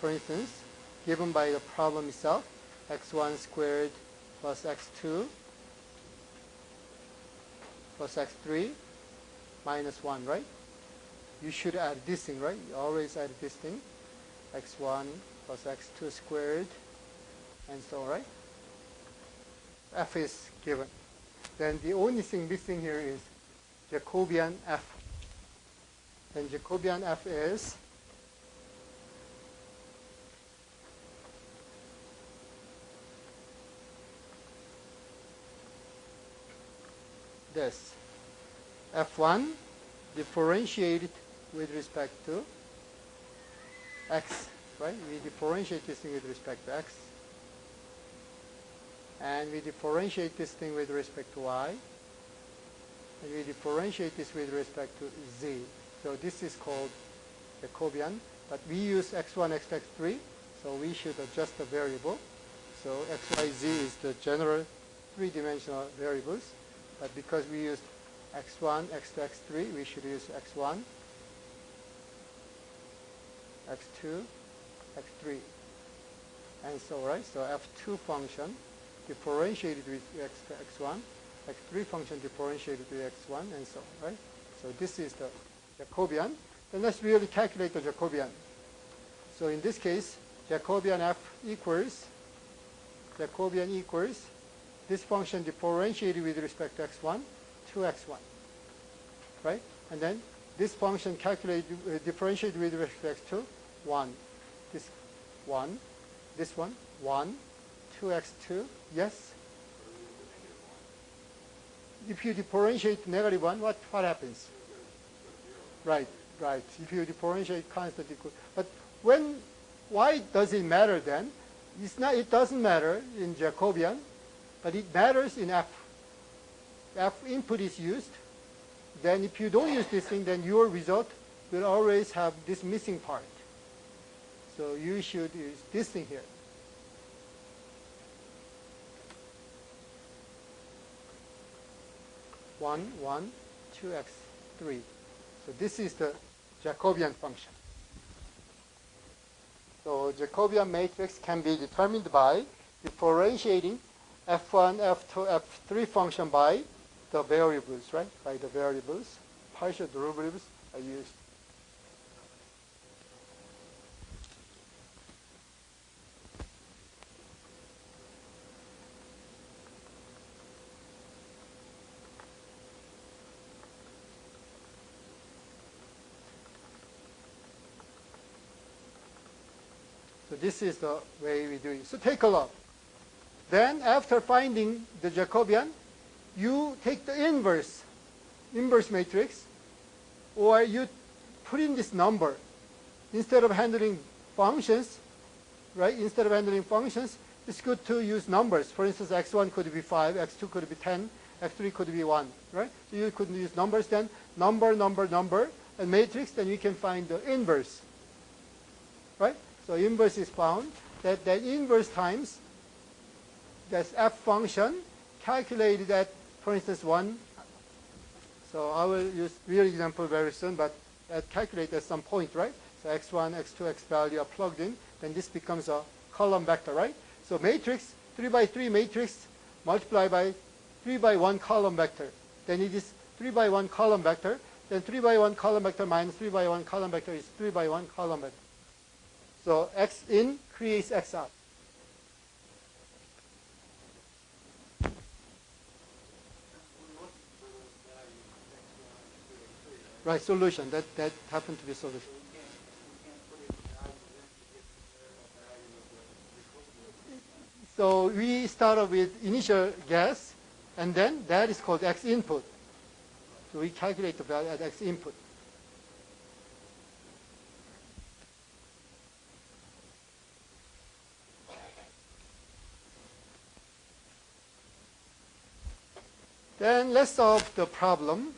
for instance, given by the problem itself, x1 squared plus x2 plus x3 minus 1, right? You should add this thing, right? You always add this thing, x1 plus x2 squared, and so on, right? F is given. Then the only thing missing here is Jacobian F. Then Jacobian F is this. F1 differentiated with respect to x, right? We differentiate this thing with respect to x. And we differentiate this thing with respect to y. And we differentiate this with respect to z. So this is called Jacobian. But we use x1, x2, x3. So we should adjust the variable. So x, y, z is the general three-dimensional variables. But because we used x1, x2, x3, we should use x1, x2, x3. And so, right? So f2 function differentiated with x1, x3 function differentiated with x1, and so on, right? So this is the Jacobian. Then let's really calculate the Jacobian. So in this case, Jacobian f equals this function differentiated with respect to x1 to x1, right? And then this function calculated differentiated with respect to 1. This 1, this one, 1, 2x2, yes? If you differentiate negative 1, what happens? Right. If you differentiate constant equal. But why does it matter then? It doesn't matter in Jacobian, but it matters in F. F input is used. Then if you don't use this thing, then your result will always have this missing part. So you should use this thing here. One, 2x3. So this is the Jacobian function. So Jacobian matrix can be determined by differentiating f1, f2, f3 function by the variables, right? By the variables. Partial derivatives are used. So this is the way we do it. So take a look. Then after finding the Jacobian, you take the inverse matrix, or you put in this number. Instead of handling functions, right? Instead of handling functions, it's good to use numbers. For instance, x1 could be 5, x2 could be 10, x3 could be 1, right? So you could use numbers then, number, and matrix, then you can find the inverse, right? So inverse is found. That inverse times that's f function calculated at, for instance, 1. So I will use real example very soon, but calculate at some point, right? So x1, x2, x value are plugged in. Then this becomes a column vector, right? So matrix, 3 by 3 matrix multiplied by 3 by 1 column vector. Then it is 3 by 1 column vector. Then 3 by 1 column vector minus 3 by 1 column vector is 3 by 1 column vector. So x in creates x out. Right, solution. That happened to be solution. So we started with initial guess, and then that is called x input. So we calculate the value at x input. Then let's solve the problem.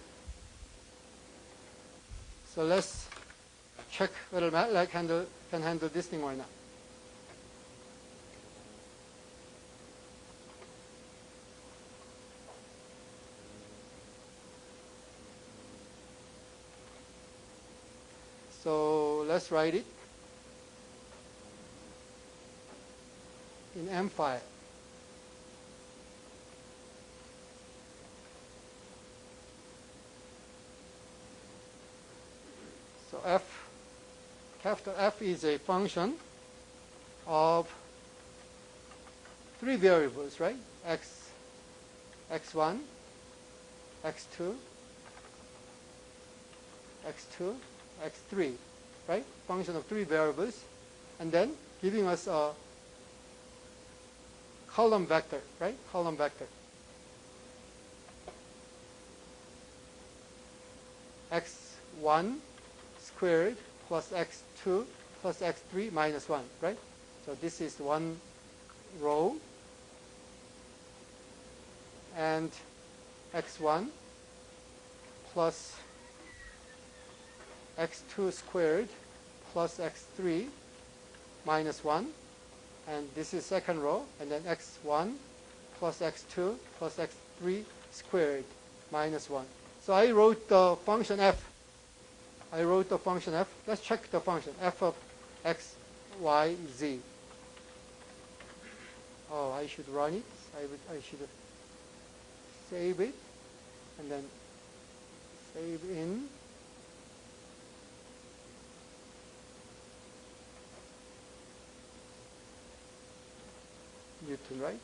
So let's check whether MATLAB can handle this thing or not. So let's write it. in M file. So capital F is a function of three variables, right? x1, x2, x3, right? Function of three variables, and then giving us a column vector, right? Column vector. x1 squared plus x2 plus x3 minus 1, right? So this is one row, and x1 plus x2 squared plus x3 minus 1, and this is second row, and then x1 plus x2 plus x3 squared minus 1. So I wrote the function f. Let's check the function f of x, y, z. Oh, I should run it. I should save it, and then save in. Newton, right?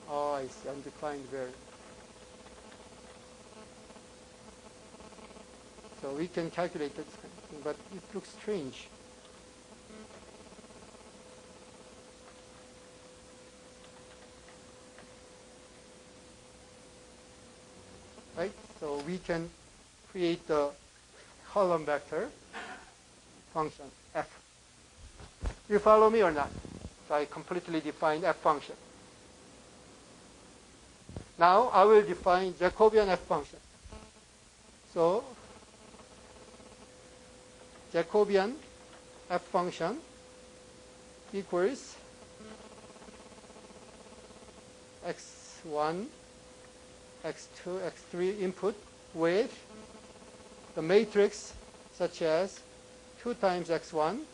Oh, I see. Undefined variable. So we can calculate that, but it looks strange. Right? So we can create the column vector function f. You follow me or not? So I completely defined f function. Now I will define Jacobian f function. So Jacobian f function equals x1, x2, x3 input with the matrix such as 2 times x1,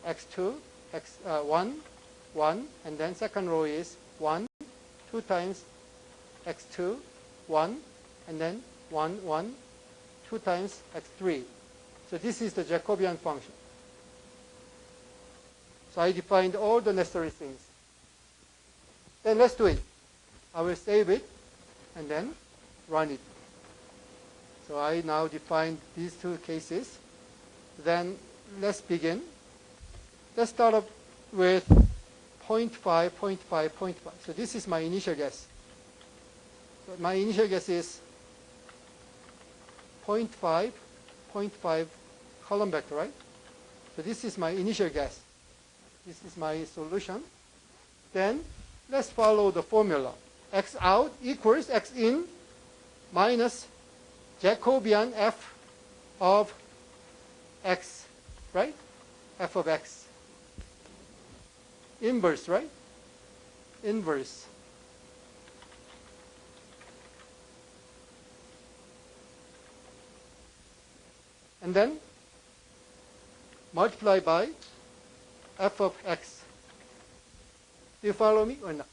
x2, x1, 1, and then second row is 1, 2 times x2, 1, and then 1, 1, 2 times x3. So this is the Jacobian function. So I defined all the necessary things. Then let's do it. I will save it and then run it. So I now defined these two cases. Then let's begin. Let's start up with 0.5, 0.5, 0.5. So this is my initial guess. So my initial guess is 0.5, 0.5 column vector, right? So this is my initial guess. This is my solution. Then let's follow the formula. X out equals X in minus Jacobian f of x, right? F of x. Inverse, right? Inverse. And then multiply by f of x. Do you follow me or not?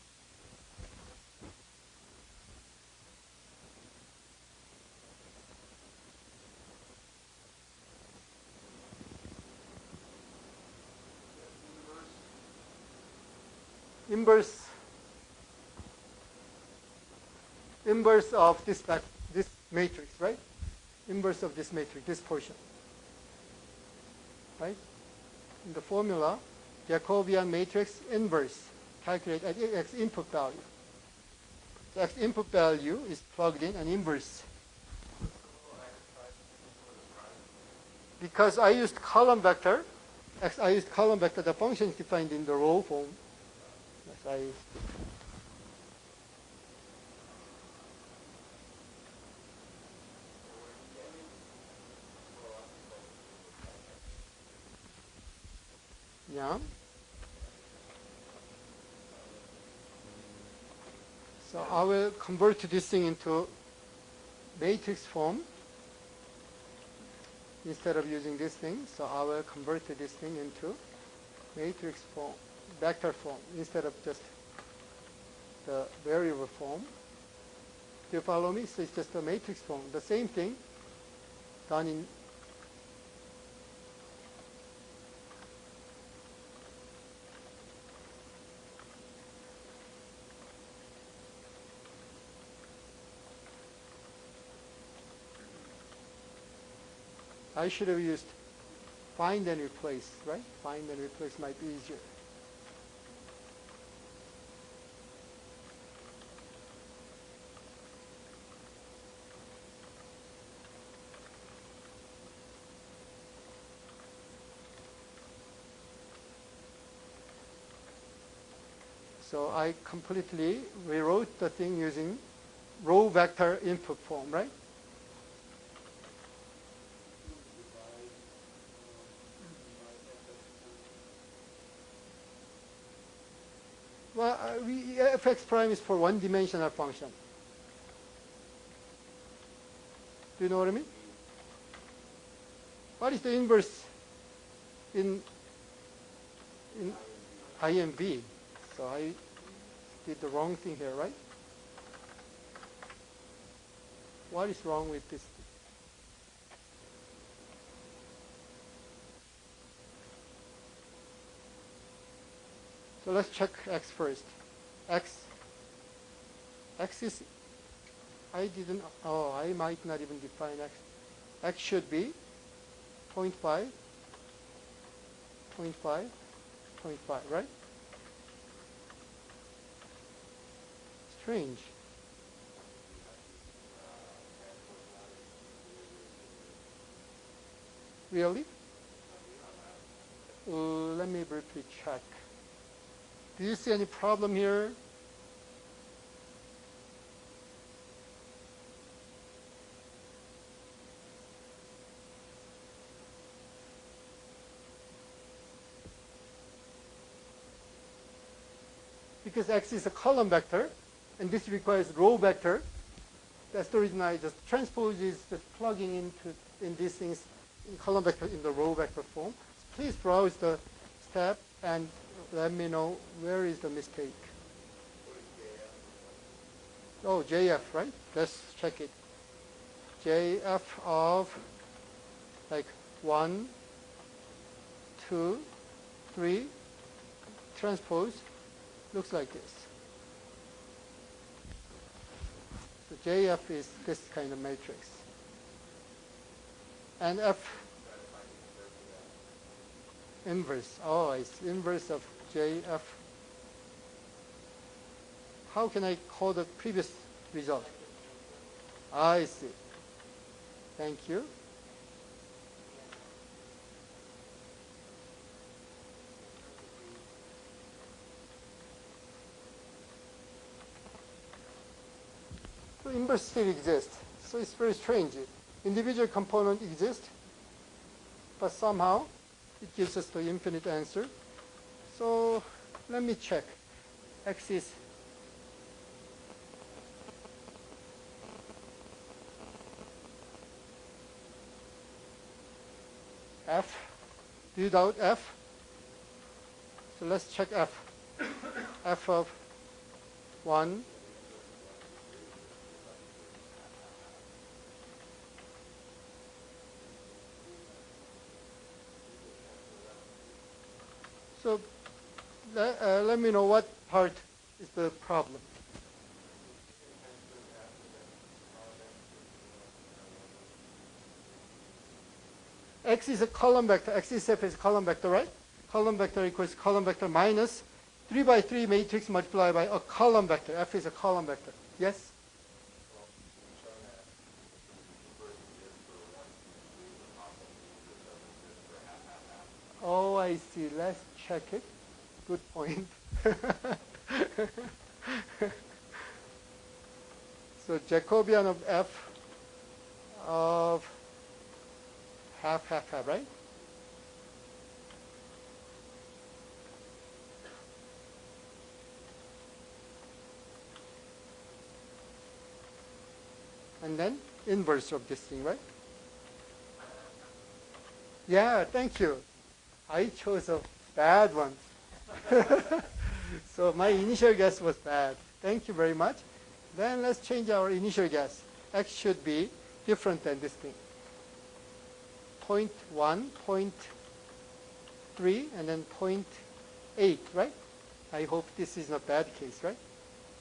Inverse of this matrix, right? Inverse of this matrix, this portion, right? In the formula, Jacobian matrix inverse, calculate at x input value. So x input value is plugged in and inverse. Because I used column vector, the function is defined in the row form. Yes, yeah. So I will convert this thing into matrix form instead of using this thing. So I will convert this thing into matrix form, vector form, instead of just the variable form. Do you follow me? So it's just a matrix form. The same thing done in I should have used find and replace, right? Find and replace might be easier. So I completely rewrote the thing using row vector input form, right? Well, fx prime is for one-dimensional function. Do you know what I mean? What is the inverse in I and B? So I did the wrong thing here, right? What is wrong with this? So let's check x first. X is, I might not even define x. X should be 0.5, 0.5, 0.5, right? Strange. Really? Let me briefly check. Do you see any problem here? Because x is a column vector, and this requires row vector. That's the reason I just transpose is just plugging in these things in column vector in the row vector form. So please browse the step and let me know where is the mistake. Oh, JF, right? Let's check it. JF of like 1, 2, 3, transpose, looks like this. So JF is this kind of matrix. And F inverse. Oh, it's inverse of JF. How can I call the previous result? I see. Thank you. So inverse still exists. So it's very strange. Individual component exists, but somehow it gives us the infinite answer. So let me check. X is F. Do you doubt F? So let's check F. F of 1. So let me know what part is the problem. X is a column vector. X is F is a column vector, right? Column vector equals column vector minus 3 by 3 matrix multiplied by a column vector. F is a column vector. Yes? Oh, I see. Let's check it. Good point. So Jacobian of F of half, half, half, right? and then inverse of this thing, right? Yeah, thank you. I chose a bad one. So my initial guess was bad. Thank you very much. Then let's change our initial guess. X should be different than this thing. 0.1, 0.3, and then 0.8, right? I hope this is not bad case, right?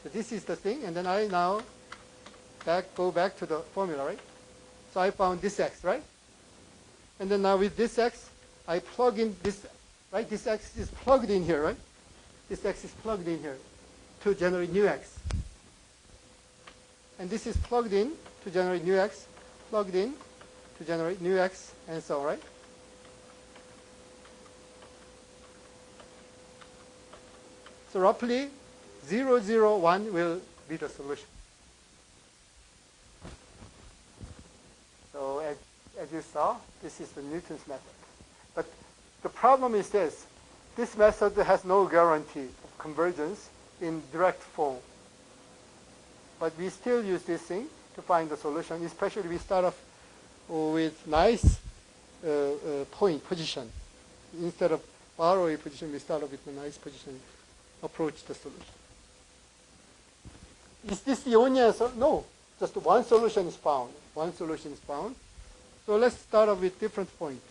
So this is the thing, and then I now go back to the formula, right? So I found this x, right? And then now with this x, I plug in this, right? This x is plugged in here, right? This x is plugged in here to generate new x. And this is plugged in to generate new x, plugged in to generate new x, and so on, right? So roughly 0, 0, 1 will be the solution. So as you saw, this is the Newton's method. But the problem is this. This method has no guarantee of convergence in direct form. But we still use this thing to find the solution, especially we start off with nice position. Instead of far away position, we start off with a nice position, approach the solution. Is this the only answer? No, just one solution is found. One solution is found. So let's start off with different point.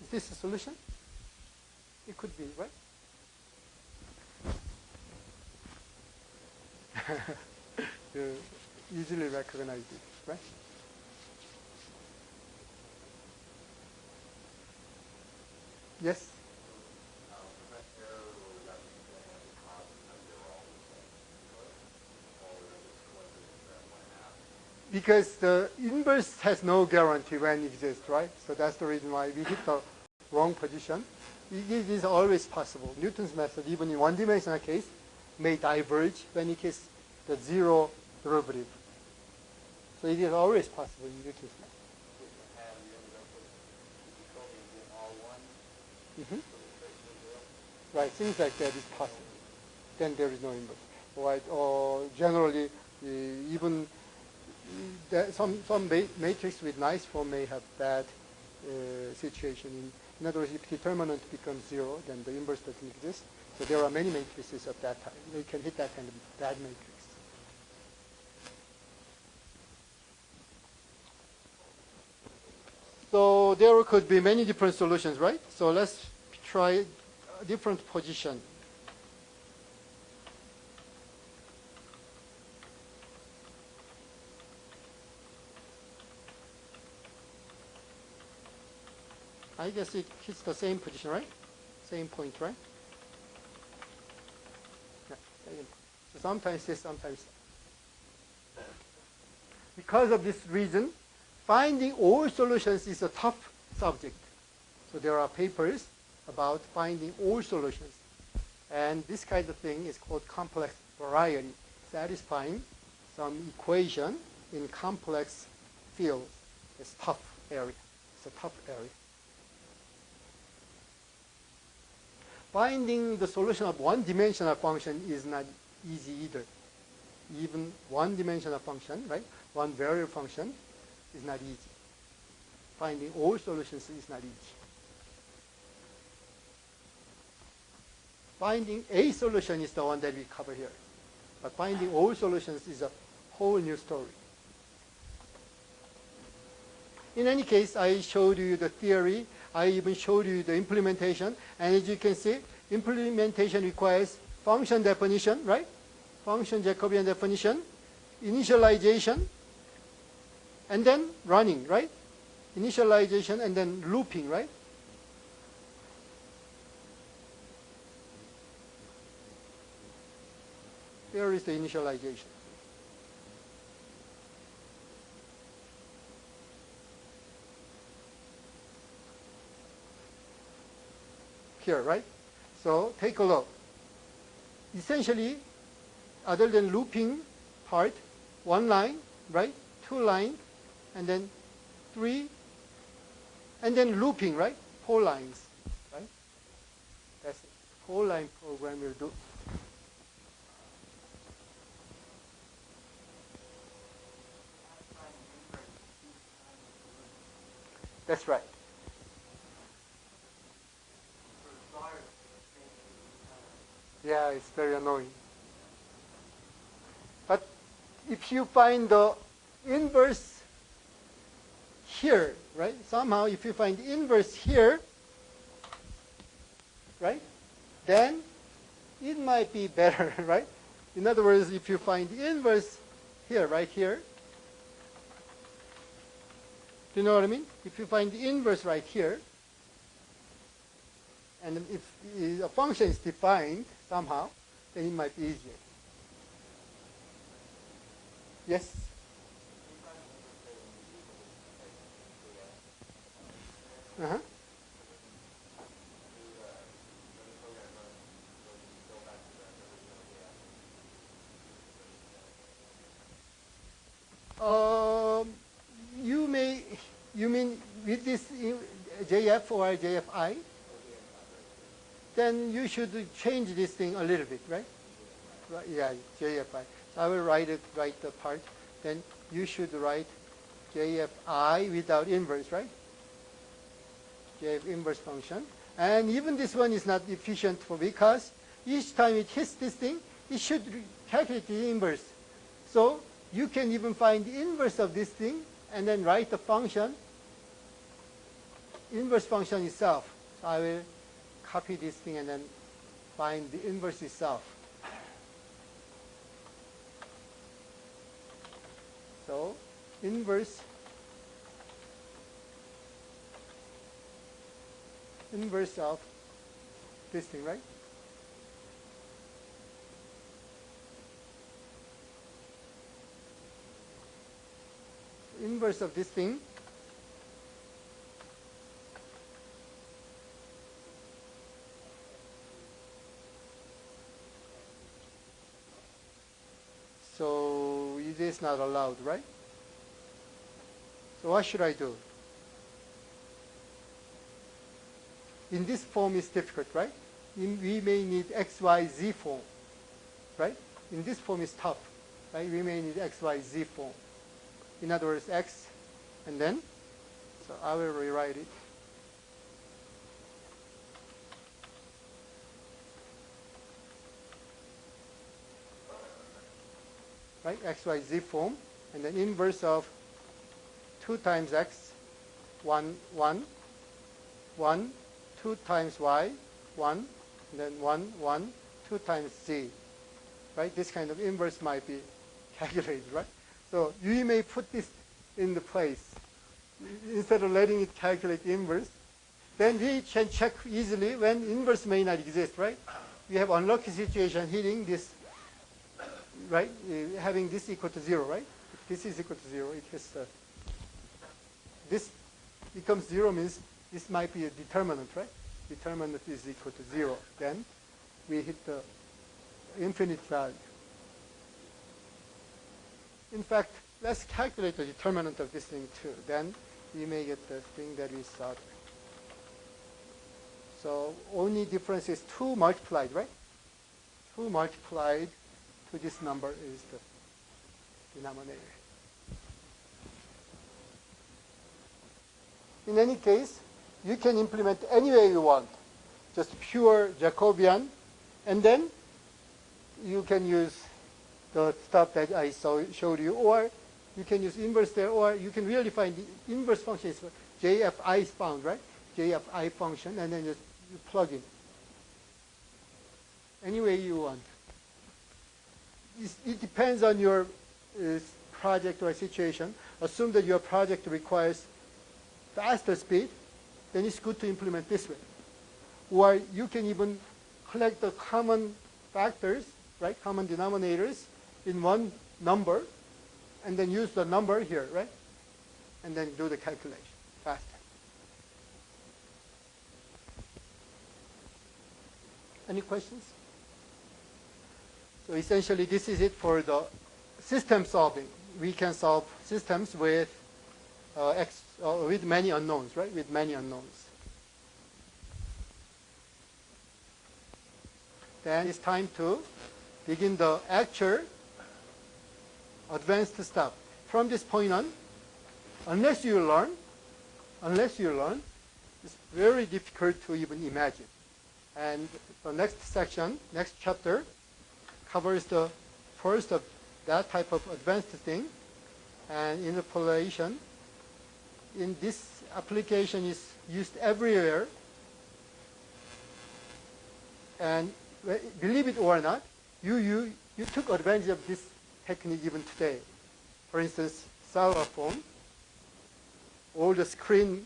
Is this a solution? It could be, right? You easily recognize it, right? Yes? Because the inverse has no guarantee when it exists, right? So that's the reason why we hit the wrong position. It is always possible. Newton's method, even in one-dimensional case, may diverge when it is the zero derivative. So it is always possible in Newton's method. Right, things like that is possible. Then there is no inverse. Right, or generally, even some matrix with nice form may have bad situation. In other words, if determinant becomes zero, then the inverse doesn't exist. So there are many matrices of that type. You can hit that kind of bad matrix. So there could be many different solutions, right? So let's try a different position. I guess it hits the same position, right? Same point, right? Yeah, so sometimes this, sometimes that. Because of this reason, finding all solutions is a tough subject. So there are papers about finding all solutions. And this kind of thing is called complex variety, satisfying some equation in complex fields. It's a tough area. It's a tough area. Finding the solution of one-dimensional function is not easy either. Even one-dimensional function, right? One variable function is not easy. Finding all solutions is not easy. Finding a solution is the one that we cover here. But finding all solutions is a whole new story. In any case, I showed you the theory. I even showed you the implementation. And as you can see, implementation requires function definition, right? Function Jacobian definition, initialization, and then running, right? Initialization and then looping, right? Here is the initialization. Here, right? So take a look. Essentially, other than looping part, one line, right? Two lines, and then three, and then looping, right? 4 lines, right? That's it. 4-line program will do. That's right. Yeah, it's very annoying. But if you find the inverse here, right? Somehow if you find the inverse here, right? Then it might be better, right? In other words, if you find the inverse here, right here, do you know what I mean? If you find the inverse right here, and if a function is defined somehow, then it might be easier. Yes? Uh-huh. You mean with this JF or JFI? Then you should change this thing a little bit, right? Right, yeah, JFI. So I will write the part. Then you should write JFI without inverse, right? JF inverse function. And even this one is not efficient because each time it hits this thing, it should calculate the inverse. So you can even find the inverse of this thing and then write the function, inverse function itself. So I will copy this thing and then find the inverse itself. So inverse of this thing, right? Inverse of this thing so it is not allowed, right? So what should I do? In this form is difficult, right? We may need XYZ form, right? In this form is tough, right? We may need XYZ form. In other words, X, and then, so I will rewrite it. Right, XYZ form, and then inverse of 2 times X, 1, 1, 1, 2 times Y, 1, and then 1, 1, 2 times Z. Right, this kind of inverse might be calculated, right? So you may put this in the place. Instead of letting it calculate the inverse, then we can check easily when inverse may not exist, right? We have unlucky situation hitting this, right? Having this equal to 0, right? If this is equal to 0, it has this becomes 0 means this might be a determinant, right? Determinant is equal to 0. Then we hit the infinite value. In fact, let's calculate the determinant of this thing too. Then we may get the thing that we sought. So only difference is 2 multiplied, right? 2 multiplied to this number is the denominator. In any case, you can implement any way you want. Just pure Jacobian, and then you can use the stuff that I showed you, or you can use inverse there, or you can really find the inverse function is JFI is found, right? JFI function, and then you plug in. Any way you want. It depends on your project or situation. Assume that your project requires faster speed, then it's good to implement this way. Or you can even collect the common factors, right? Common denominators in one number, and then use the number here, right? And then do the calculation faster. Any questions? So essentially, this is it for the system solving. We can solve systems with many unknowns, right? With many unknowns. Then it's time to begin the actual advanced stuff. From this point on, unless you learn, it's very difficult to even imagine. And the next section, next chapter, covers the first of that type of advanced thing. And interpolation in this application is used everywhere. And believe it or not, you took advantage of this technique even today. For instance, cellular phone, all the screen,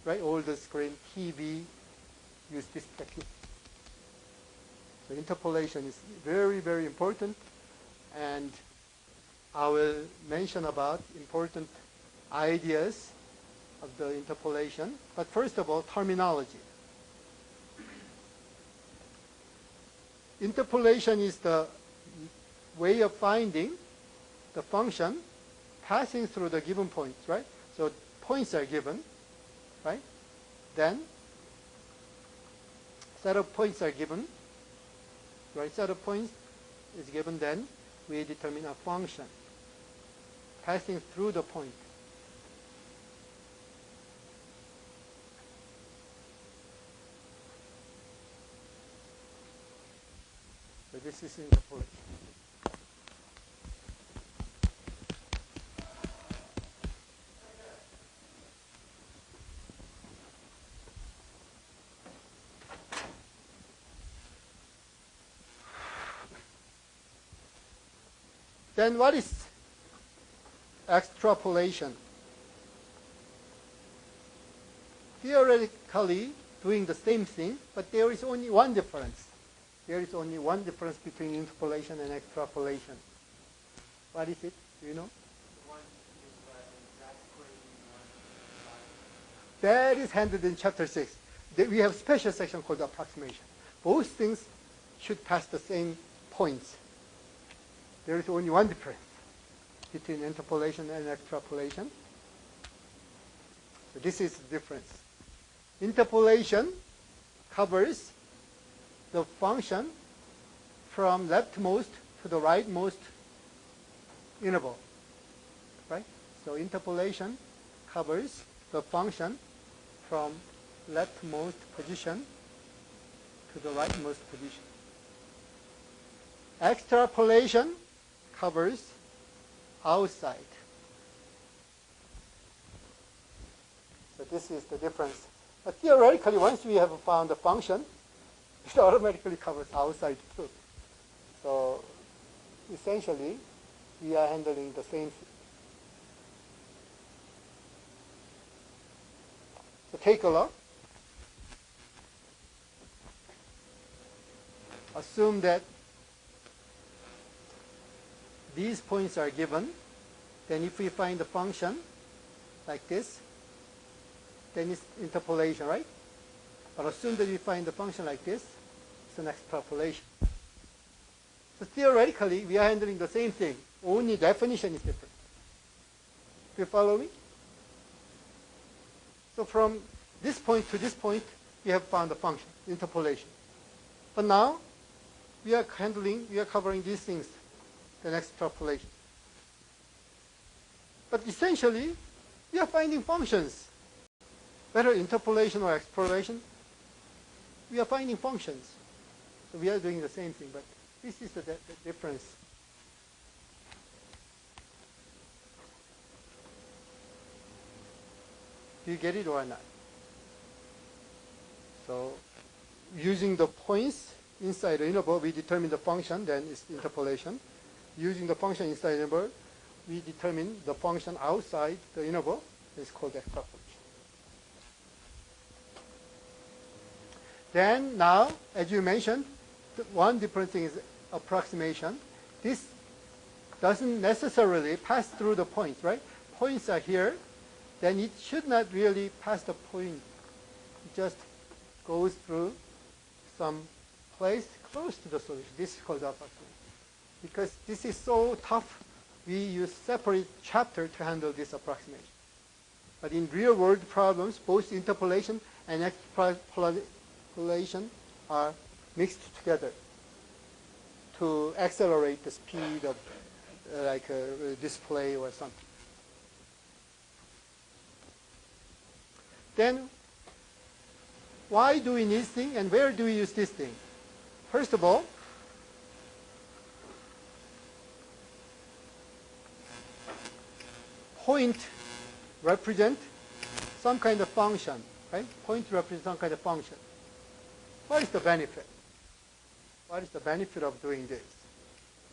right? All the screen, TV, use this technique. So interpolation is very, very important, and I will mention about important ideas of the interpolation. But first of all, terminology. Interpolation is the way of finding the function passing through the given points, right? So points are given, right? Then set of points are given, right? Set of points is given, then we determine a function passing through the point. So this is interpolation. Then what is extrapolation? Theoretically doing the same thing, but there is only one difference. There is only one difference between interpolation and extrapolation. What is it? Do you know? One is exact equation, That is handled in chapter 6. We have a special section called approximation. Both things should pass the same points. There is only one difference between interpolation and extrapolation. So this is the difference. Interpolation covers the function from leftmost to the rightmost interval, right? So interpolation covers the function from leftmost position to the rightmost position. Extrapolation covers outside. So this is the difference. But theoretically, once we have found a function, it automatically covers outside too. So essentially, we are handling the same thing. So take a look. Assume that these points are given. Then if we find a function like this, then it's interpolation, right? But assume that we find a function like this, it's an extrapolation. So theoretically, we are handling the same thing. Only definition is different. Do you follow me? So from this point to this point, we have found a function, interpolation. But now, we are covering these things, the extrapolation. But essentially, we are finding functions. Whether interpolation or extrapolation, we are finding functions. So we are doing the same thing, but this is the difference. Do you get it or not? So using the points inside the interval, we determine the function, then it's interpolation. Using the function inside the interval, we determine the function outside the interval, it's called extrapolation. Then now, as you mentioned, one different thing is approximation. This doesn't necessarily pass through the points, right? Points are here, then it should not really pass the point. It just goes through some placed close to the solution. This is called approximation. Because this is so tough, we use separate chapter to handle this approximation. But in real world problems, both interpolation and extrapolation are mixed together to accelerate the speed of like a display or something. Then, why do we need this thing and where do we use this thing? First of all, point represent some kind of function, right? Point represents some kind of function. What is the benefit? What is the benefit of doing this?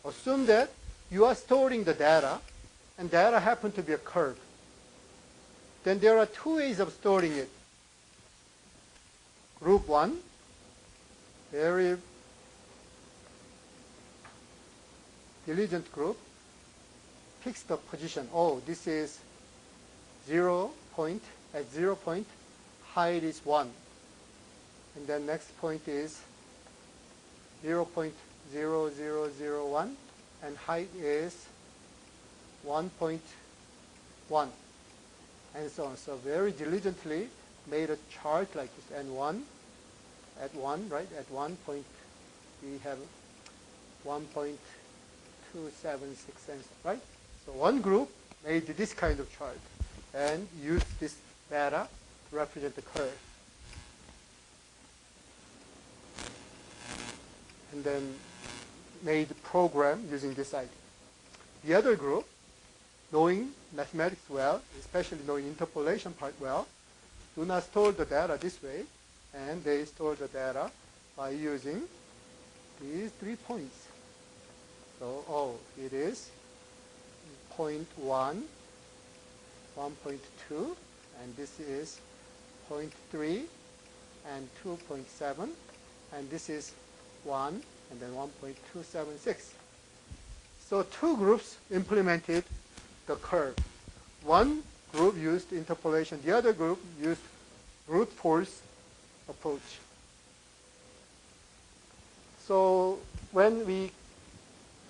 Assume that you are storing the data, and data happen to be a curve. Then there are two ways of storing it. Group 1, very diligent group, picks the position. Oh, this is 0 point. At 0 point, height is 1. And then next point is 0.0001, and height is 1.1, and so on. So very diligently made a chart like this. And at 1, right? At 1 point, we have 1.276, right? So one group made this kind of chart and used this data to represent the curve. And then made a program using this idea. The other group, knowing mathematics well, especially knowing interpolation part well, do not store the data this way, and they store the data by using these 3 points. So, it is 0.1, 1.2, and this is 0.3 and 2.7, and this is 1 and then 1.276. So two groups implemented the curve. One group used interpolation, the other group used brute force approach. So when we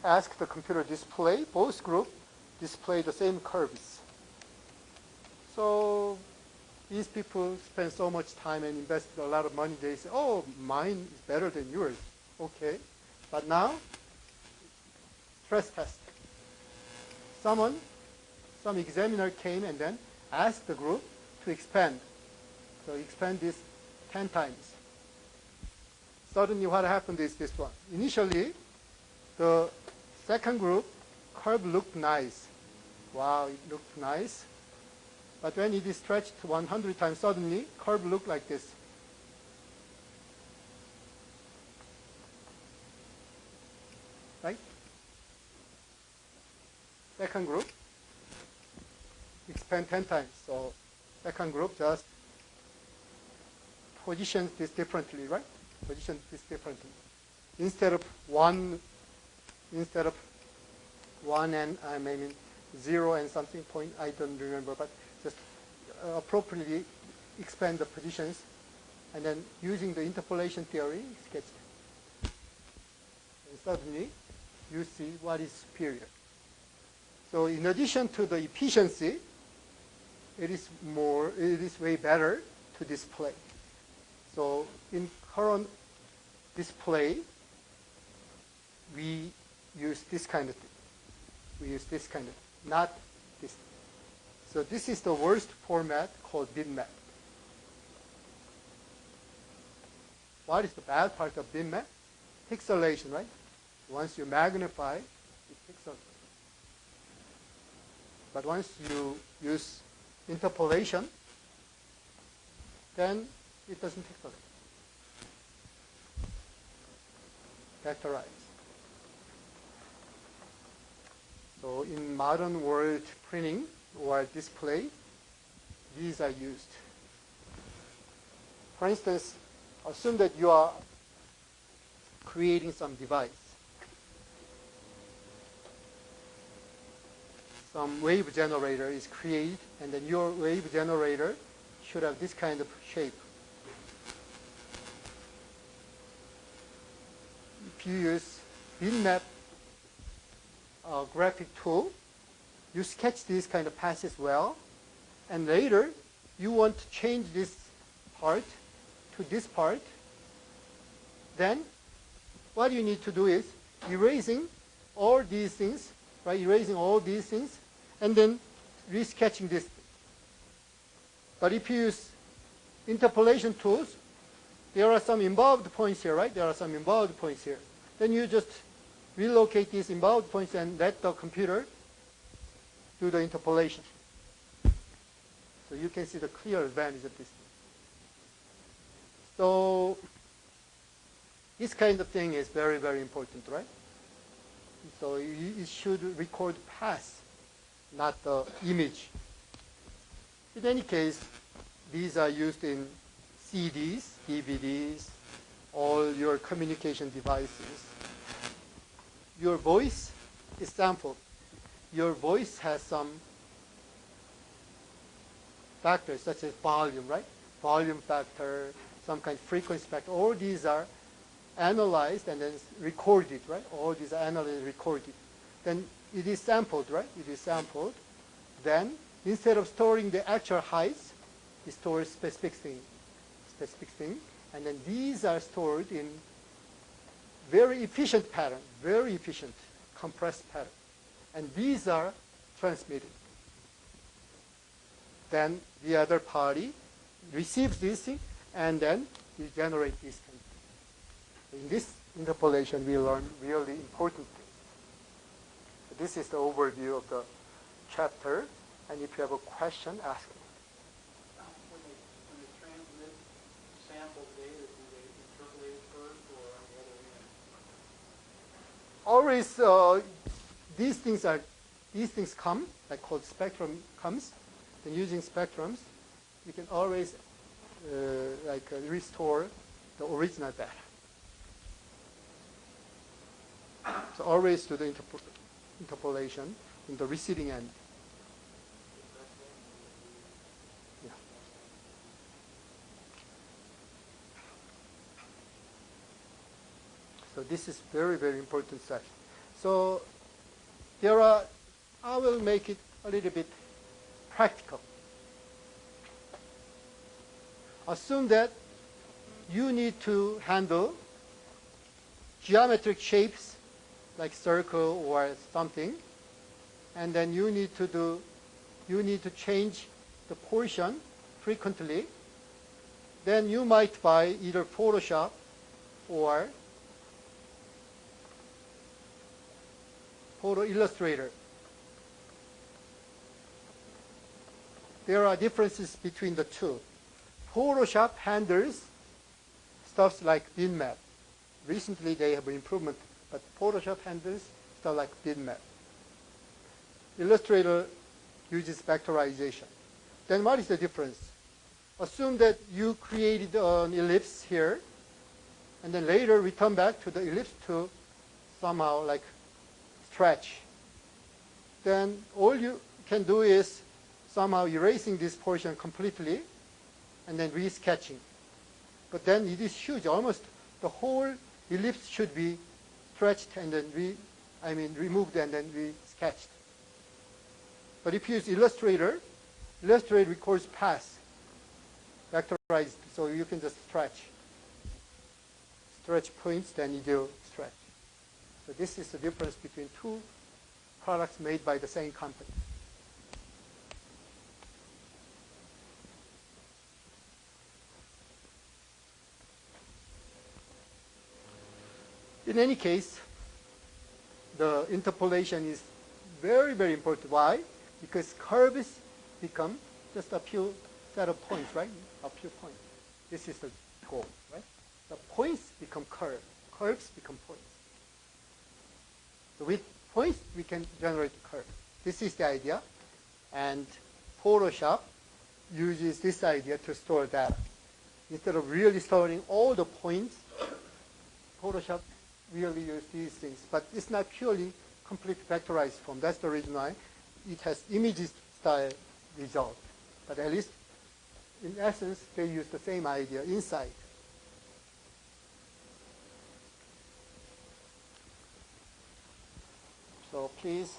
ask the computer display, both groups display the same curves. So these people spend so much time and invest a lot of money. They say, oh, mine is better than yours. Okay. But now, stress test. Some examiner came and then asked the group to expand. So expand this 10 times. Suddenly what happened is this one. Initially, the second group curve looked nice. Wow, it looked nice. But when it is stretched 100 times, suddenly curve looked like this. Right? Second group, expand 10 times. So second group just positions this differently, right? Position this differently. Instead of one and maybe 0 and something point, I don't remember, but just appropriately expand the positions, and then using the interpolation theory, sketch it. And suddenly, you see what is superior. So in addition to the efficiency, it is way better to display. So in current display, we use this kind of thing. We use this kind of thing, not this. So this is the worst format called bitmap. What is the bad part of bitmap? Pixelation, right? Once you magnify, it pixels. But once you use interpolation, then it doesn't pixelate. Vectorize. So in modern world printing or display, these are used. For instance, assume that you are creating some device. Some wave generator is created, and then your wave generator should have this kind of shape. if you use bitmap graphic tool, you sketch these kind of passes well, and later you want to change this part to this part, then what you need to do is erasing all these things, right? Erasing all these things, and then resketching this. But if you use interpolation tools, there are some involved points here, right? There are some involved points here. Then you just relocate these involved points and let the computer do the interpolation. So you can see the clear advantage of this. So this kind of thing is very, very important, right? So it should record path, not the image. In any case, these are used in CDs, DVDs, all your communication devices. Your voice is sampled. Your voice has some factors such as volume, right? Volume factor, some kind of frequency factor. All these are analyzed and then recorded, right? All these are analyzed and recorded. Then it is sampled, right? It is sampled. Then instead of storing the actual heights, it stores specific thing. And then these are stored in very efficient pattern, very efficient compressed pattern. And these are transmitted. Then the other party receives this thing, and then we generate this thing. In this interpolation, we learn really important things. This is the overview of the chapter, and if you have a question, ask me. When they transmit sample data, do they interpolate it first or on the other end? Always, these things come, like called spectrum comes. Then using spectrums, you can always restore the original data. So always do the interpolation in the receiving end. Yeah. So this is very, very important section. So I will make it a little bit practical. Assume that you need to handle geometric shapes like circle or something, and then you need to change the portion frequently. Then you might buy either Photoshop or Photo Illustrator. There are differences between the two. Photoshop handles stuff like bitmap. Recently they have improvement, but Photoshop handles stuff like bitmap. Illustrator uses vectorization. Then what is the difference? Assume that you created an ellipse here, and then later return back to the ellipse to somehow like stretch. Then all you can do is somehow erasing this portion completely and then resketching. But then it is huge. Almost the whole ellipse should be stretched and then removed and then resketched. But if you use Illustrator records paths, vectorized, so you can just stretch points, then you do stretch. So this is the difference between two products made by the same company. In any case, the interpolation is very, very important. Why? Because curves become just a few set of points, right? A few points. This is the goal, right? The points become curves. Curves become points. So with points, we can generate a curve. This is the idea. And Photoshop uses this idea to store data. Instead of really storing all the points, Photoshop really use these things. But it's not purely complete vectorized form. That's the reason why it has image style result. But at least, in essence, they use the same idea inside. please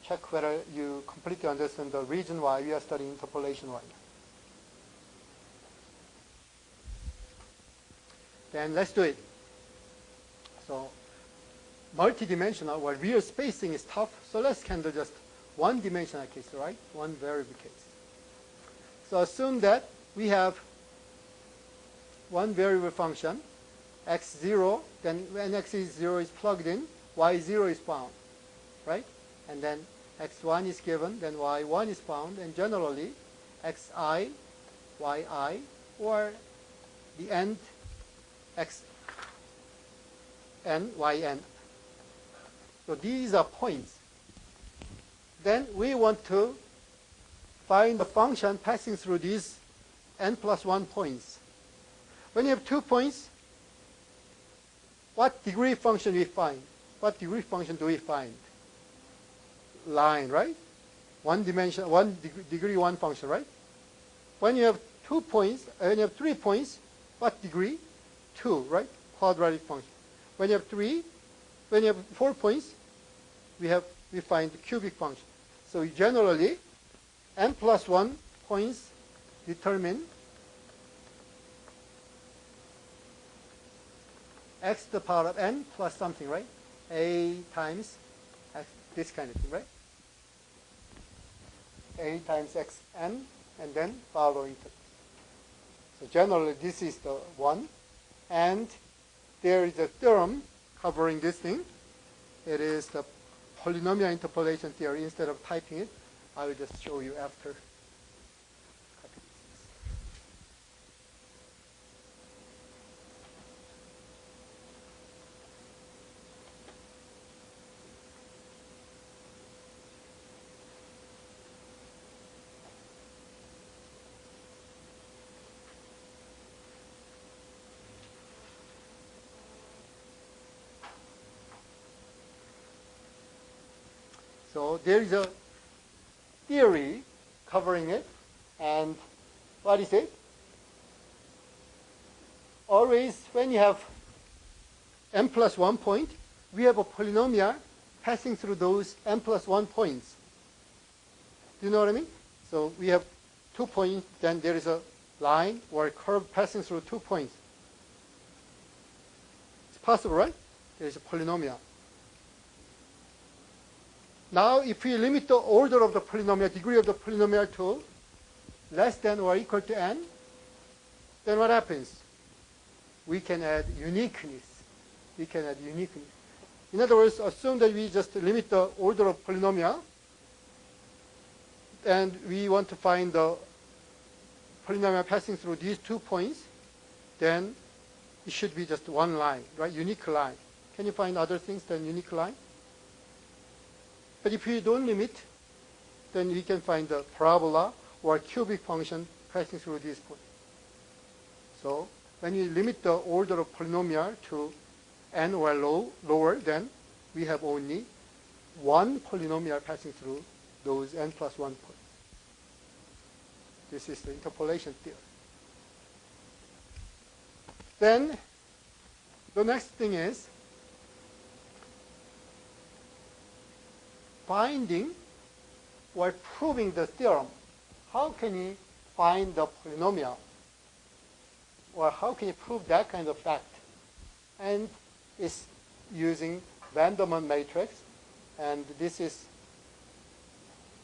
check whether you completely understand the reason why we are studying interpolation right now. Then let's do it. So multidimensional, well, real spacing is tough, so let's handle just one-dimensional case, right? One variable case. So assume that we have one variable function, x0, then when x0 is plugged in, y0 is bound, right? And then x1 is given, then y1 is bound, and generally xi, yi, or the end xn, yn. So these are points. Then we want to find the function passing through these n+1 points. When you have 2 points, what degree function we find? What degree function do we find? Line, right? One dimension, degree 1 function, right? When you have 2 points, when you have 3 points, what degree? 2, right? Quadratic function. When you have 4 points, we find the cubic function. So generally, n+1 points determine x to the power of n plus something, right? A times x, this kind of thing, right? A times xn, and then following. So generally, this is the one. And there is a theorem covering this thing. It is the polynomial interpolation theory. Instead of typing it, I will just show you after. So there is a theory covering it, and what is it? Always when you have n+1 point, we have a polynomial passing through those n+1 points. Do you know what I mean? So we have 2 points, then there is a line or a curve passing through 2 points. It's possible, right? There is a polynomial. Now, if we limit the order of the polynomial, degree of the polynomial to less than or equal to n, then what happens? We can add uniqueness. We can add uniqueness. In other words, assume that we just limit the order of polynomial, and we want to find the polynomial passing through these 2 points, then it should be just one line, right? Unique line. Can you find other things than unique line? But if we don't limit, then we can find the parabola or cubic function passing through these points. So when you limit the order of polynomial to n or lower, then we have only one polynomial passing through those n+1 points. This is the interpolation theory. Then the next thing is finding or proving the theorem. How can you find the polynomial? Or how can you prove that kind of fact? And it's using Vandermonde matrix. And this is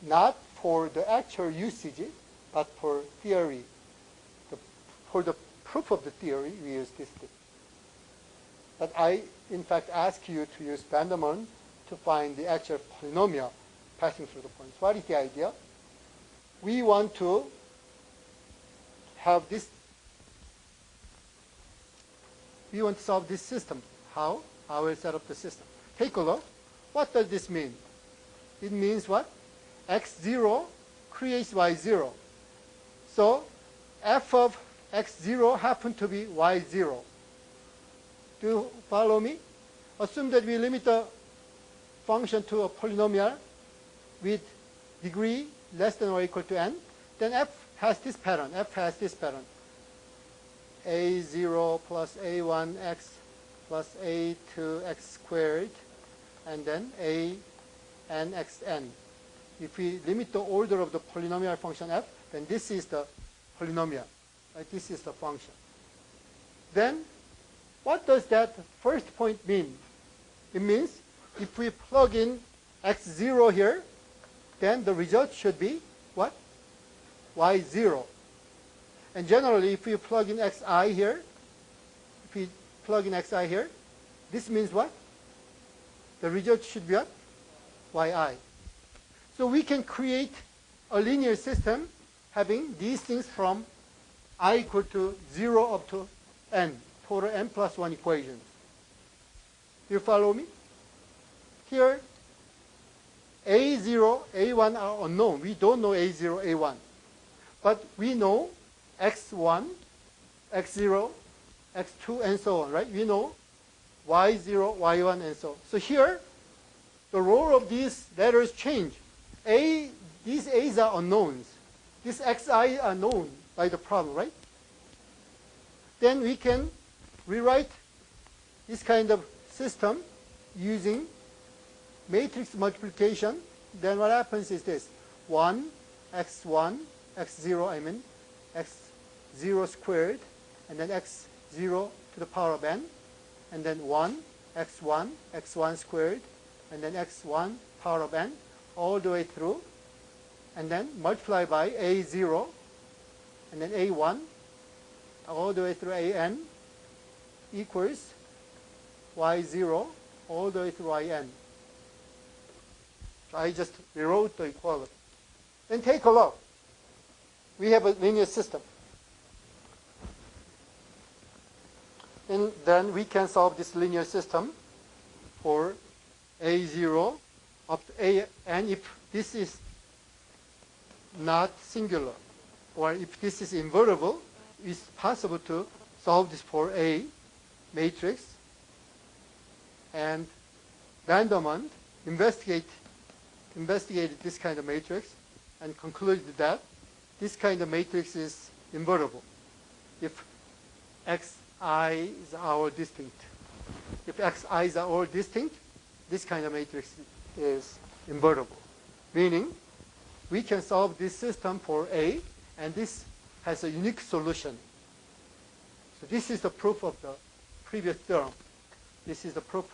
not for the actual usage, but for theory. For the proof of the theory, we use this thing. But I, in fact, ask you to use Vandermonde to find the actual polynomial passing through the points. What is the idea? We want to have this, we want to solve this system. How? I will set up the system. Take a look. What does this mean? It means what? x0 creates y0. So f of x0 happen to be y0. Do you follow me? Assume that we limit the function to a polynomial with degree less than or equal to n, then f has this pattern. F has this pattern. a0 plus a1x plus a2x squared, and then and xn. If we limit the order of the polynomial function f, then this is the polynomial. Right? This is the function. Then, what does that first point mean? It means if we plug in x0 here, then the result should be what? y0. And generally, if we plug in xi here, this means what? The result should be what? yi. So we can create a linear system having these things from I equal to 0 up to n, total n plus 1 equations. You follow me? Here, A0, A1 are unknown. We don't know A0, A1. But we know X1, X0, X2, and so on, right? We know Y0, Y1, and so on. So here, the role of these letters change. These A's are unknowns. These Xi are known by the problem, right? Then we can rewrite this kind of system using matrix multiplication. Then what happens is this: 1, x1, x0, I mean, x0 squared, and then x0 to the power of n, and then 1, x1, x1 squared, and then x1 power of n, all the way through, and then multiply by a0, and then a1, all the way through an, equals y0, all the way through yn. So I just rewrote the equality. Then take a look. We have a linear system. And then we can solve this linear system for a0 up to an if this is not singular, or if this is invertible, it's possible to solve this for a matrix. And Vandermonde investigated this kind of matrix and concluded that this kind of matrix is invertible if xi's are all distinct. If xi's are all distinct, this kind of matrix is invertible, meaning we can solve this system for A, and this has a unique solution. So this is the proof of the previous theorem. This is the proof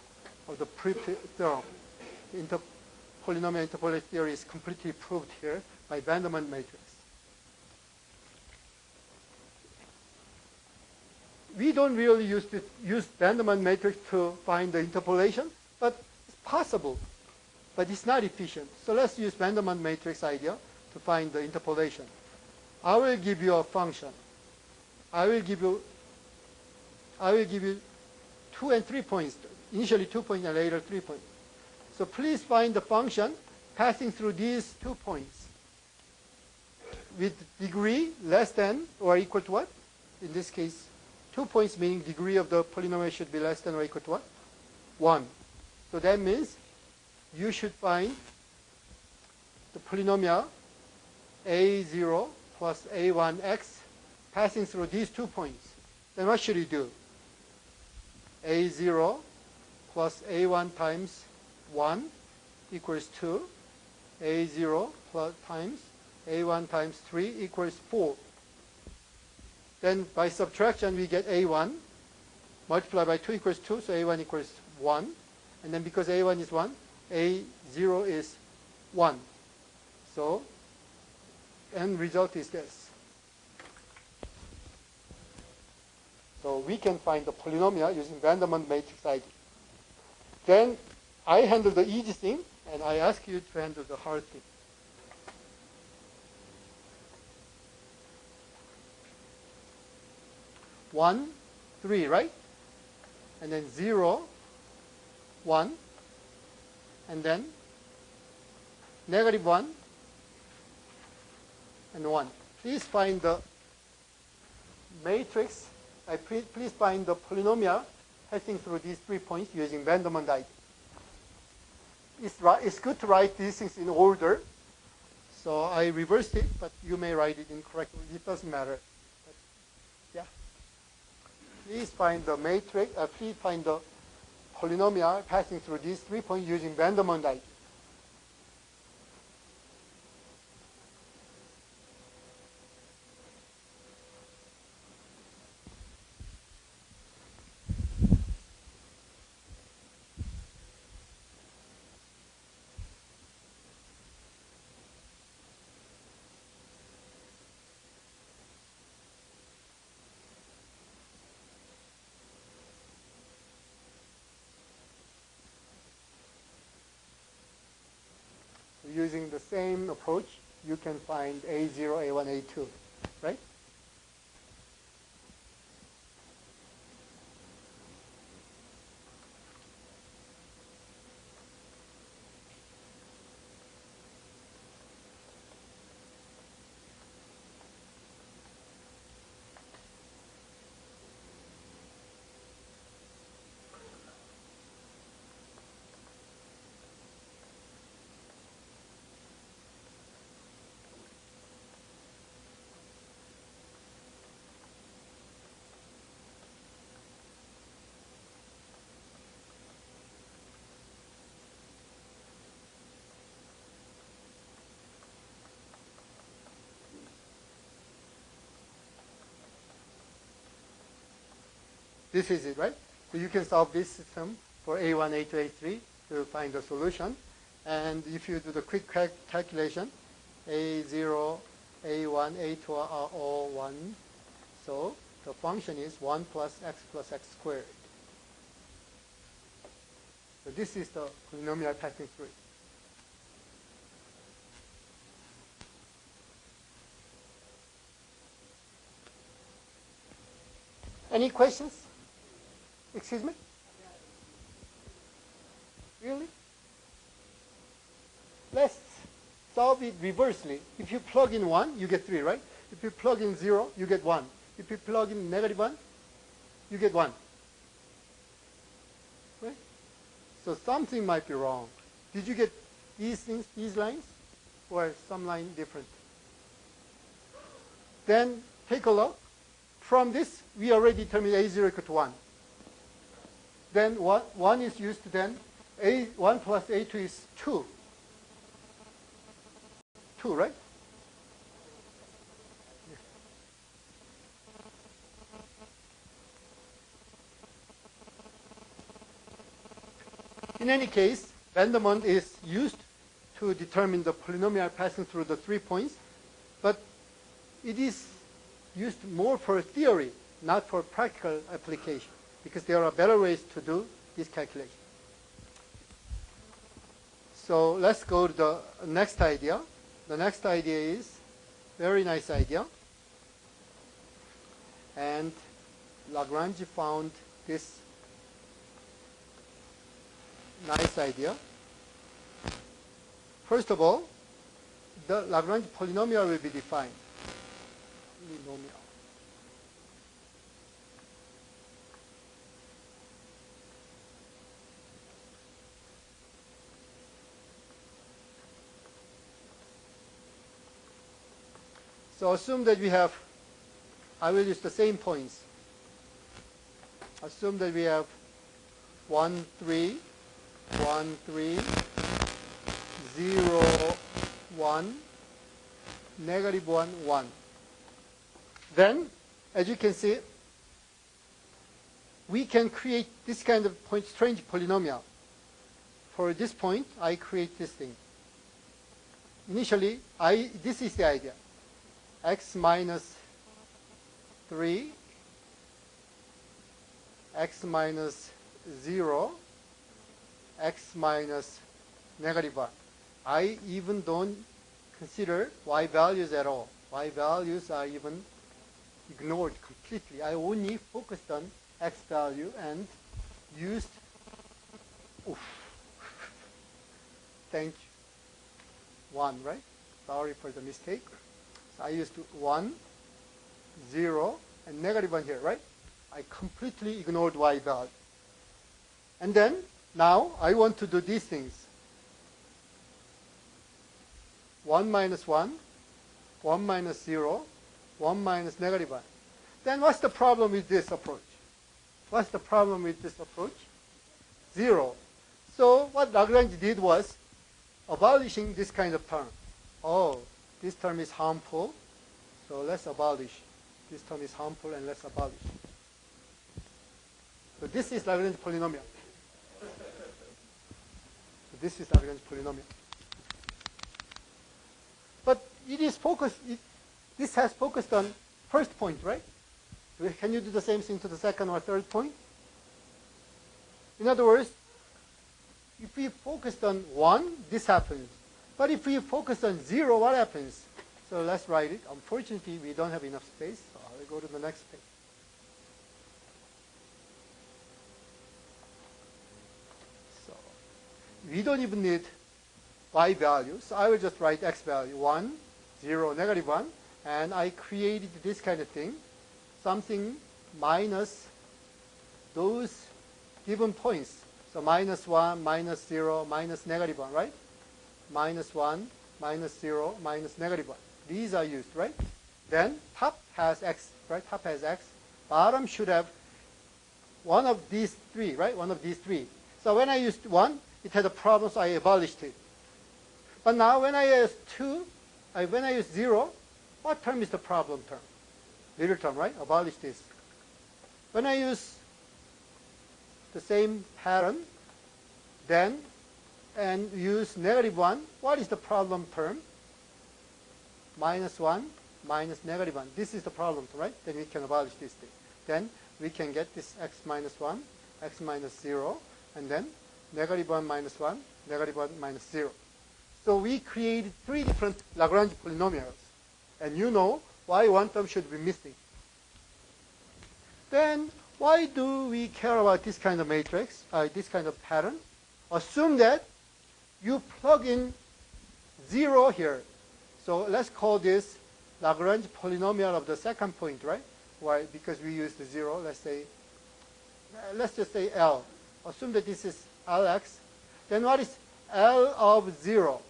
of the previous theorem. The polynomial interpolation theory is completely proved here by Vandermonde matrix. We don't really use Vandermonde matrix to find the interpolation, but it's possible, but it's not efficient. So let's use Vandermonde matrix idea to find the interpolation. I will give you a function. I will give you 2 and 3 points. Initially 2 points and later 3 points. So please find the function passing through these 2 points with degree less than or equal to what? In this case, 2 points meaning degree of the polynomial should be less than or equal to what? 1. So that means you should find the polynomial a0 plus a1x passing through these 2 points. Then what should you do? a0 plus a1 times 1 equals 2. a0 plus times a1 times 3 equals 4. Then by subtraction we get a1 multiplied by 2 equals 2, so a1 equals 1. And then because a1 is 1, a0 is 1. So end result is this. So we can find the polynomial using Vandermonde matrix ID. Then I handle the easy thing, and I ask you to handle the hard thing. One, 3, right? And then 0, 1, and then negative 1, and 1. Please find the matrix. Please find the polynomial passing through these 3 points using Vandermonde ID. It's good to write these things in order. So I reversed it, but you may write it incorrectly. It doesn't matter. But yeah. Please find the matrix. Please find the polynomial passing through these 3 points using Vandermonde ID. same approach, you can find A0, A1, A2, right? This is it, right? So you can solve this system for A1, A2, A3 to find the solution. And if you do the quick calculation, A0, A1, A2 are all 1. So the function is 1 plus x squared. So this is the polynomial passing through. Any questions? Excuse me? Really? Let's solve it reversely. If you plug in 1, you get 3, right? If you plug in 0, you get 1. If you plug in -1, you get 1. Right? So something might be wrong. Did you get these things, these lines? Or some line different? Then take a look. From this, we already determined A0 equal to 1. Then 1 is used to then A1 plus A2 is 2. 2, right? In any case, Vandermonde is used to determine the polynomial passing through the 3 points, but it is used more for theory, not for practical application, because there are better ways to do this calculation. So let's go to the next idea. The next idea is very nice idea. And Lagrange found this nice idea. First of all, the Lagrange polynomial will be defined. Polynomial. So assume that we have, I will use the same points. Assume that we have 1, 3, 1, 3, 0, 1, -1, 1. Then, as you can see, we can create this kind of strange polynomial. For this point, I create this thing. Initially, this is the idea. X minus 3, x minus 0, x minus -1. I even don't consider y values at all. Y values are even ignored completely. I only focused on x value and used, thank you, 1, right? Sorry for the mistake. So I used 1, 0, and -1 here, right? I completely ignored y value. And then, now, I want to do these things. 1 minus 1, 1 minus 0, 1 minus -1. Then what's the problem with this approach? What's the problem with this approach? 0. So what Lagrange did was abolishing this kind of term. Oh, this term is harmful, so let's abolish. This term is harmful, and let's abolish. So this is Lagrange polynomial. So this is Lagrange polynomial. But it is focused, this has focused on first point, right? Can you do the same thing to the second or third point? In other words, if we focused on 1, this happens. But if we focus on 0, what happens? So let's write it. Unfortunately, we don't have enough space, so I'll go to the next page. So we don't even need y value, so I will just write x value, 1, 0, negative 1, and I created this kind of thing, something minus those given points. So minus 1, minus 0, minus negative 1, right? Minus 1, minus 0, minus negative 1. These are used, right? Then top has x, right? Top has x. Bottom should have one of these three, right? One of these three. So when I used 1, it had a problem, so I abolished it. But now when I use 2, when I use 0, what term is the problem term? Little term, right? Abolish this. When I use the same pattern, then, and use negative 1, what is the problem term? Minus 1, minus negative 1. This is the problem term, right? Then we can abolish this thing. Then we can get this x minus 1, x minus 0, and then negative 1 minus 1, negative 1 minus 0. So we created 3 different Lagrange polynomials. And you know why one term should be missing. Then why do we care about this kind of matrix, this kind of pattern? Assume that you plug in 0 here. So let's call this Lagrange polynomial of the second point, right? Why? Because we use the 0. Let's just say L. Assume that this is Lx. Then what is L of 0?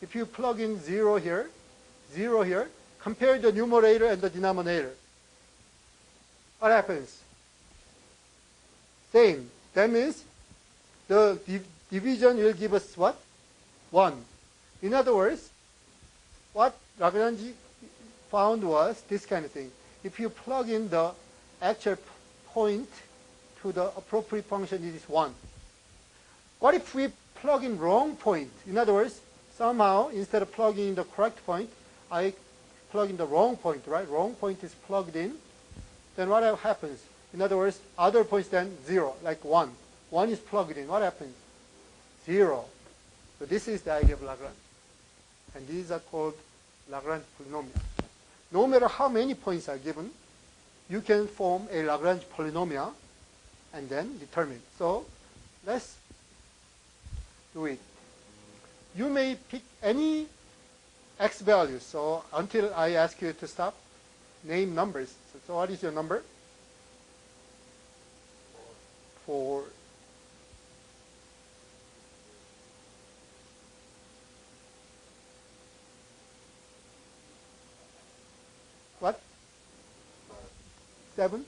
If you plug in 0 here, compare the numerator and the denominator. What happens? Same. That means the division will give us what? 1. In other words, what Lagrange found was this kind of thing. If you plug in the actual point to the appropriate function, it is 1. What if we plug in wrong point? In other words, somehow, instead of plugging in the correct point, I plug in the wrong point, right? Wrong point is plugged in. Then what happens? In other words, other points then 0, like 1. 1 is plugged in. What happens? 0. So this is the idea of Lagrange. And these are called Lagrange polynomials. No matter how many points are given, you can form a Lagrange polynomial and then determine. So let's do it. You may pick any x values. So until I ask you to stop, name numbers. So what is your number? 4. What? 7?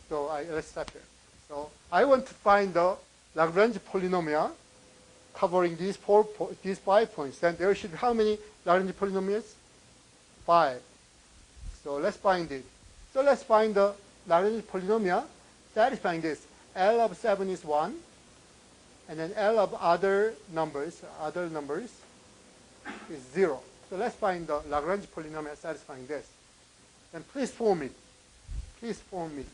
So let's start here. So I want to find the Lagrange polynomial covering these 5 points. Then there should be how many Lagrange polynomials? 5. So let's find it. So let's find the Lagrange polynomial satisfying this. L of 7 is 1. And then L of other numbers is 0. So let's find the Lagrange polynomial satisfying this. Then please form it. Please form it.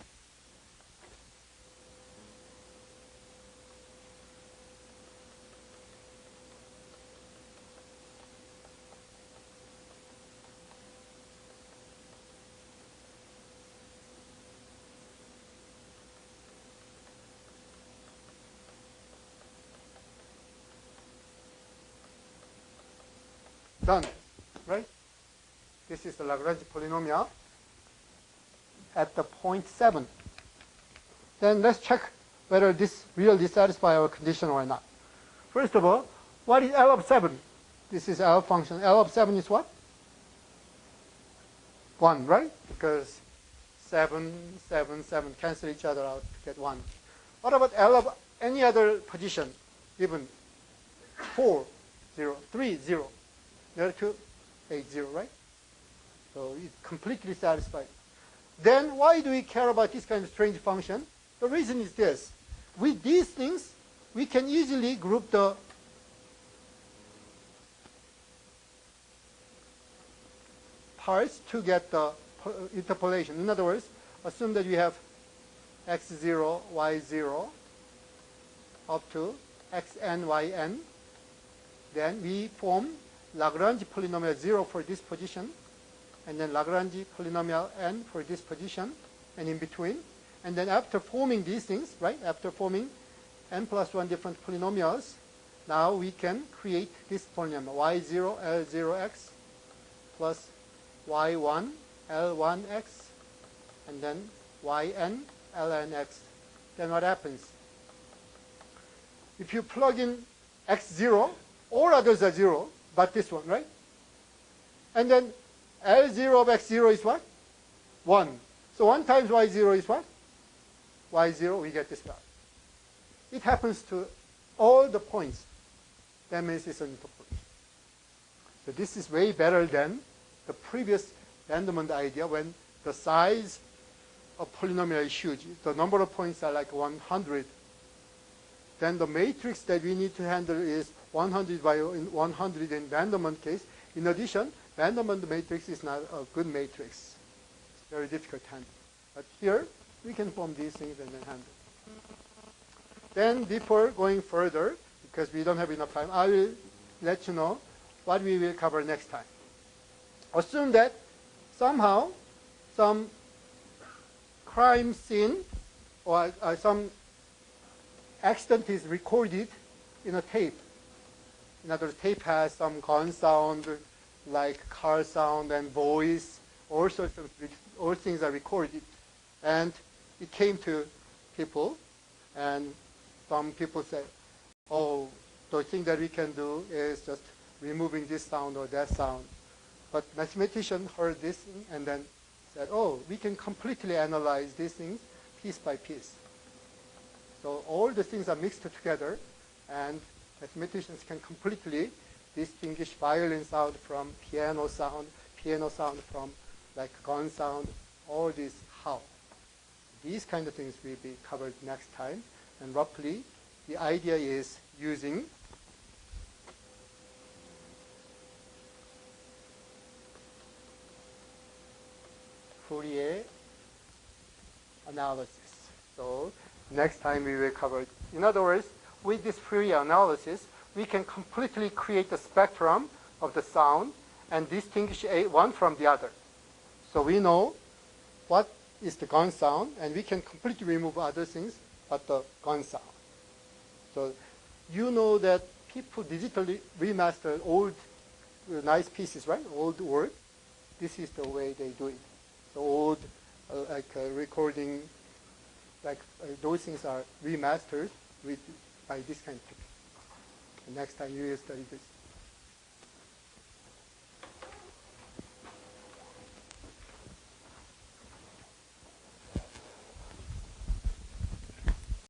Done, right? This is the Lagrange polynomial at the point 7. Then let's check whether this really satisfies our condition or not. First of all, what is L of 7? This is L function. L of 7 is what? 1, right? Because 7, 7, 7 cancel each other out to get 1. What about L of any other position given? 4, 0, 3, 0. There are 2, 8, 0, right? So it's completely satisfied. Then why do we care about this kind of strange function? The reason is this. With these things, we can easily group the parts to get the interpolation. In other words, assume that you have x0, y0, up to xn, yn. Then we form Lagrange polynomial 0 for this position, and then Lagrange polynomial n for this position, and in between. And then after forming these things, right, after forming n plus 1 different polynomials, now we can create this polynomial, y0, L0x plus y1, L1x, and then yn, lnx. Then what happens? If you plug in x0, all others are 0, but this one, right? And then L0 of x0 is what? 1. So 1 times y0 is what? Y0, we get this value. It happens to all the points. That means it's an interpolation. So this is way better than the previous Vandermonde idea when the size of polynomial is huge. The number of points are like 100. Then the matrix that we need to handle is 100 by 100 in Vandermonde case. In addition, Vandermonde matrix is not a good matrix. It's very difficult to handle. But here, we can form these things and then handle. Then before going further, because we don't have enough time, I will let you know what we will cover next time. Assume that somehow some crime scene or some accident is recorded in a tape. In other words, tape has some gun sound, like car sound and voice, all sorts of, all things are recorded. And it came to people, and some people said, oh, the thing that we can do is just removing this sound or that sound. But mathematician heard this thing and then said, oh, we can completely analyze these things piece by piece. So all the things are mixed together, and mathematicians can completely distinguish violin sound from piano sound from like gun sound, all this how. These kind of things will be covered next time. And roughly, the idea is using Fourier analysis. So next time we will cover it. In other words, with this Fourier analysis, we can completely create the spectrum of the sound and distinguish one from the other. So we know what is the gun sound, and we can completely remove other things but the gun sound. So you know that people digitally remaster old nice pieces, right? Old work. This is the way they do it. The old recording, those things are remastered by this kind of technique. And next time you will study this.